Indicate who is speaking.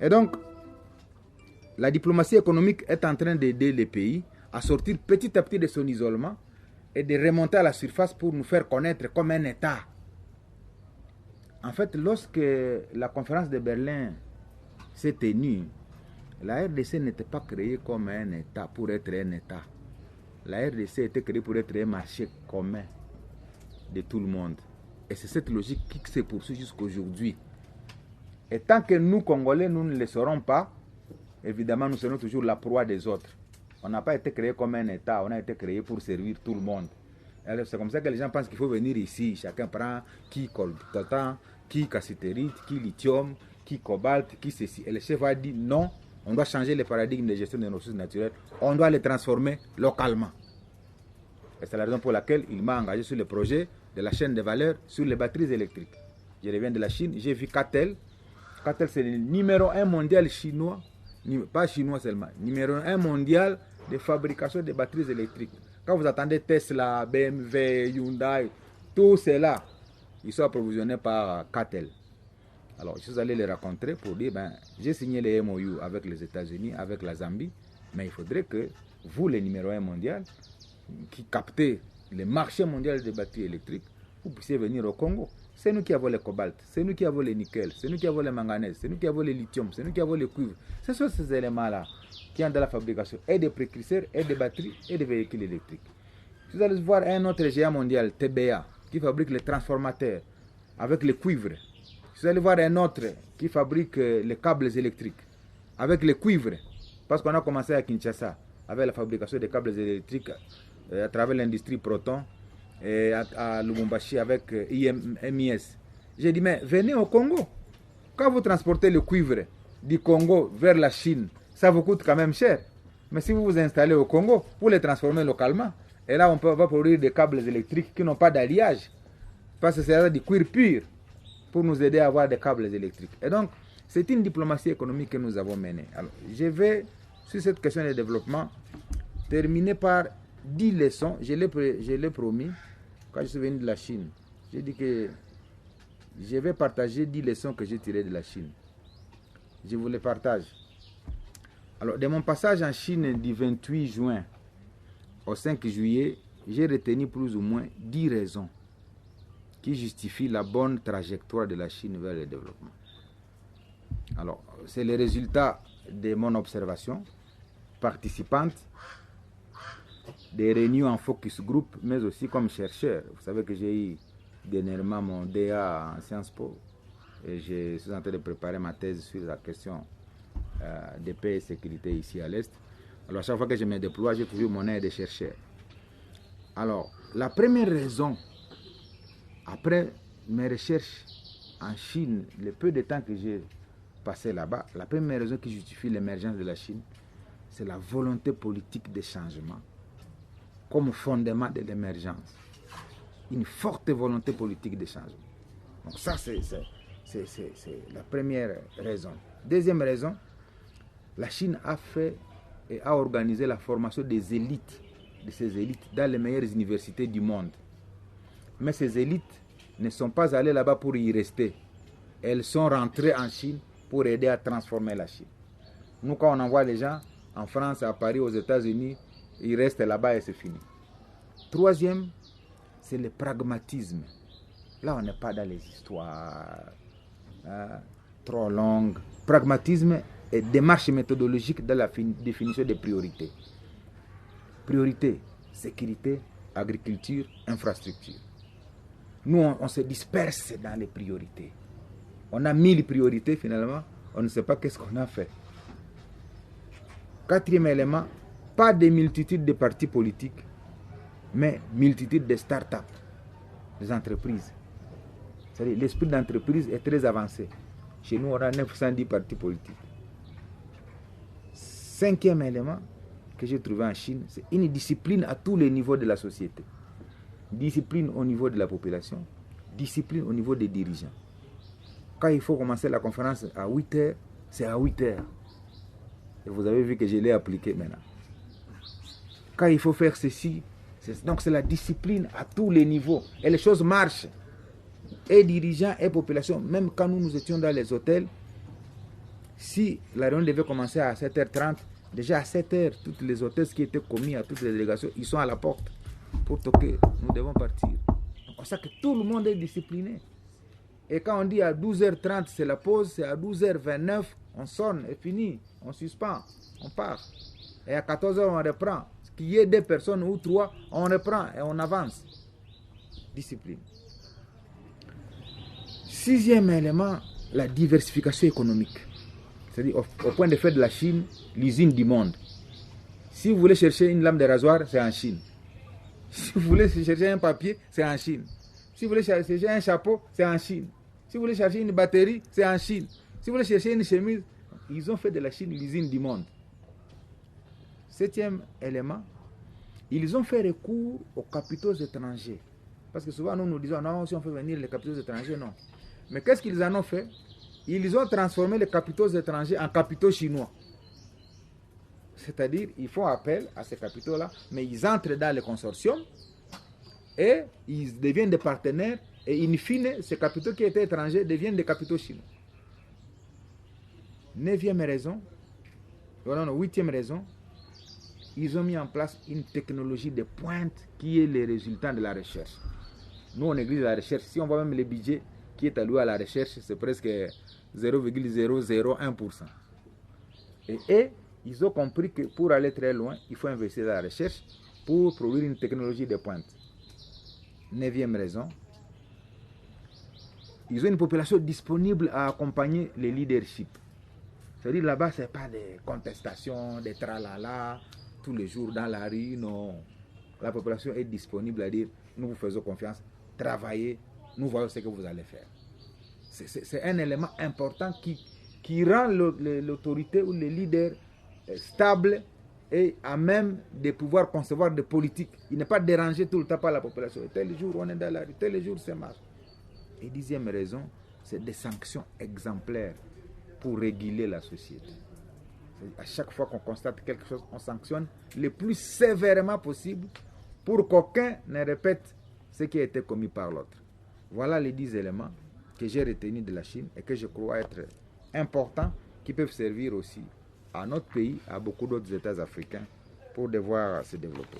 Speaker 1: Et donc, la diplomatie économique est en train d'aider les pays à sortir petit à petit de son isolement et de remonter à la surface pour nous faire connaître comme un État. En fait, lorsque la conférence de Berlin s'est tenue, la RDC n'était pas créée comme un État pour être un État. La RDC était créée pour être un marché commun de tout le monde. Et c'est cette logique qui se poursuit jusqu'à aujourd'hui. Et tant que nous, Congolais, nous ne le saurons pas, évidemment, nous serons toujours la proie des autres. On n'a pas été créé comme un État, on a été créé pour servir tout le monde. C'est comme ça que les gens pensent qu'il faut venir ici. Chacun prend qui coltan, qui cassiterite, qui lithium, qui cobalt, qui ceci. Et le chef a dit non, on doit changer le paradigme de gestion des ressources naturelles, on doit les transformer localement. Et c'est la raison pour laquelle il m'a engagé sur le projet de la chaîne de valeur sur les batteries électriques. Je reviens de la Chine, j'ai vu Catel. Catel, c'est le numéro 1 mondial chinois, pas chinois seulement, numéro 1 mondial de fabrication de batteries électriques. Quand vous attendez Tesla, BMW, Hyundai, tout cela, ils sont approvisionnés par Catel. Alors, je suis allé les rencontrer pour dire, j'ai signé les MOU avec les États-Unis, avec la Zambie, mais il faudrait que vous, les numéro 1 mondial, qui captez le marché mondial des batteries électriques, vous puissiez venir au Congo. C'est nous qui avons le cobalt, c'est nous qui avons le nickel, c'est nous qui avons le manganèse, c'est nous qui avons le lithium, c'est nous qui avons le cuivre. Ce sont ces éléments-là qui ont de la fabrication et des précurseurs, et des batteries, et des véhicules électriques. Vous allez voir un autre géant mondial, TBA, qui fabrique les transformateurs avec le cuivre. Vous allez voir un autre qui fabrique les câbles électriques avec le cuivre. Parce qu'on a commencé à Kinshasa avec la fabrication des câbles électriques à travers l'industrie Proton et à Lubumbashi avec MIS. J'ai dit, mais venez au Congo. Quand vous transportez le cuivre du Congo vers la Chine, ça vous coûte quand même cher. Mais si vous vous installez au Congo, vous les transformez localement. Et là, on va produire des câbles électriques qui n'ont pas d'alliage. Parce que c'est du cuir pur pour nous aider à avoir des câbles électriques. Et donc, c'est une diplomatie économique que nous avons menée. Alors, je vais, sur cette question de développement, terminer par 10 leçons. Je l'ai promis, quand je suis venu de la Chine. J'ai dit que je vais partager 10 leçons que j'ai tirées de la Chine. Je vous les partage. Alors, de mon passage en Chine du 28 juin au 5 juillet, j'ai retenu plus ou moins 10 raisons qui justifient la bonne trajectoire de la Chine vers le développement. Alors, c'est le résultat de mon observation participante, des réunions en focus group, mais aussi comme chercheur. Vous savez que j'ai eu dernièrement mon DA en Sciences Po et je suis en train de préparer ma thèse sur la question de paix et sécurité ici à l'Est. Alors, à chaque fois que je me déploie, j'ai toujours mon aide de chercheur. Alors, la première raison, après mes recherches en Chine, le peu de temps que j'ai passé là-bas, la première raison qui justifie l'émergence de la Chine, c'est la volonté politique de changement comme fondement de l'émergence. Une forte volonté politique de changement. Donc ça, c'est la première raison. Deuxième raison, la Chine a fait et a organisé la formation des élites, de ces élites, dans les meilleures universités du monde. Mais ces élites ne sont pas allées là-bas pour y rester. Elles sont rentrées en Chine pour aider à transformer la Chine. Nous, quand on envoie les gens en France, à Paris, aux États-Unis, ils restent là-bas et c'est fini. Troisième, c'est le pragmatisme. Là, on n'est pas dans les histoires trop longues. Pragmatisme et démarche méthodologique dans la définition des priorités. Priorité, sécurité, agriculture, infrastructure. Nous, on se disperse dans les priorités. On a 1000 priorités finalement, on ne sait pas qu'est-ce qu'on a fait. Quatrième élément, pas de multitude de partis politiques, mais multitude de start-up, des entreprises. C'est-à-dire, l'esprit d'entreprise est très avancé. Chez nous, on a 910 partis politiques. Cinquième élément que j'ai trouvé en Chine, c'est une discipline à tous les niveaux de la société. Discipline au niveau de la population, discipline au niveau des dirigeants. Quand il faut commencer la conférence à 8 heures, c'est à 8 heures. Et vous avez vu que je l'ai appliqué maintenant. Quand il faut faire ceci, donc c'est la discipline à tous les niveaux. Et les choses marchent. Et dirigeants et population, même quand nous étions dans les hôtels, Si la réunion devait commencer à 7h30, déjà à 7h, toutes les hôtesses qui étaient commis à toutes les délégations, ils sont à la porte pour toquer. Nous devons partir. Donc, on sait que tout le monde est discipliné. Et quand on dit à 12h30, c'est la pause, c'est à 12h29, on sonne, et fini, on suspend, on part. Et à 14h, on reprend. Qu'il y ait 2 personnes ou 3, on reprend et on avance. Discipline. 6e élément, la diversification économique. C'est-à-dire au point de faire de la Chine l'usine du monde. Si vous voulez chercher une lame de rasoir, c'est en Chine. Si vous voulez chercher un papier, c'est en Chine. Si vous voulez chercher un chapeau, c'est en Chine. Si vous voulez chercher une batterie, c'est en Chine. Si vous voulez chercher une chemise, ils ont fait de la Chine l'usine du monde. 7e élément, ils ont fait recours aux capitaux étrangers. Parce que souvent nous disons, non, si on fait venir les capitaux étrangers, non. Mais qu'est-ce qu'ils en ont fait? Ils ont transformé les capitaux étrangers en capitaux chinois. C'est-à-dire, ils font appel à ces capitaux-là, mais ils entrent dans le consortium et ils deviennent des partenaires. Et in fine, ces capitaux qui étaient étrangers deviennent des capitaux chinois. 9e raison, non, 8e raison, ils ont mis en place une technologie de pointe qui est le résultat de la recherche. Nous, on néglige la recherche. Si on voit même le budget qui est alloué à la recherche, c'est presque 0,001%. Et ils ont compris que pour aller très loin, il faut investir dans la recherche pour produire une technologie de pointe. 9e raison, ils ont une population disponible à accompagner les leaderships. C'est-à-dire là-bas, ce n'est pas des contestations, des tralala, tous les jours dans la rue, non. La population est disponible à dire, nous vous faisons confiance, travaillez, nous voyons ce que vous allez faire. C'est un élément important qui rend l'autorité ou le leader stable et à même de pouvoir concevoir des politiques. Il n'est pas dérangé tout le temps par la population. Et tel jour, on est dans la rue, tel jour, c'est marche. Et 10e raison, c'est des sanctions exemplaires pour réguler la société. À chaque fois qu'on constate quelque chose, on sanctionne le plus sévèrement possible pour qu'aucun ne répète ce qui a été commis par l'autre. Voilà les 10 éléments que j'ai retenus de la Chine et que je crois être importants, qui peuvent servir aussi à notre pays, à beaucoup d'autres États africains pour devoir se développer.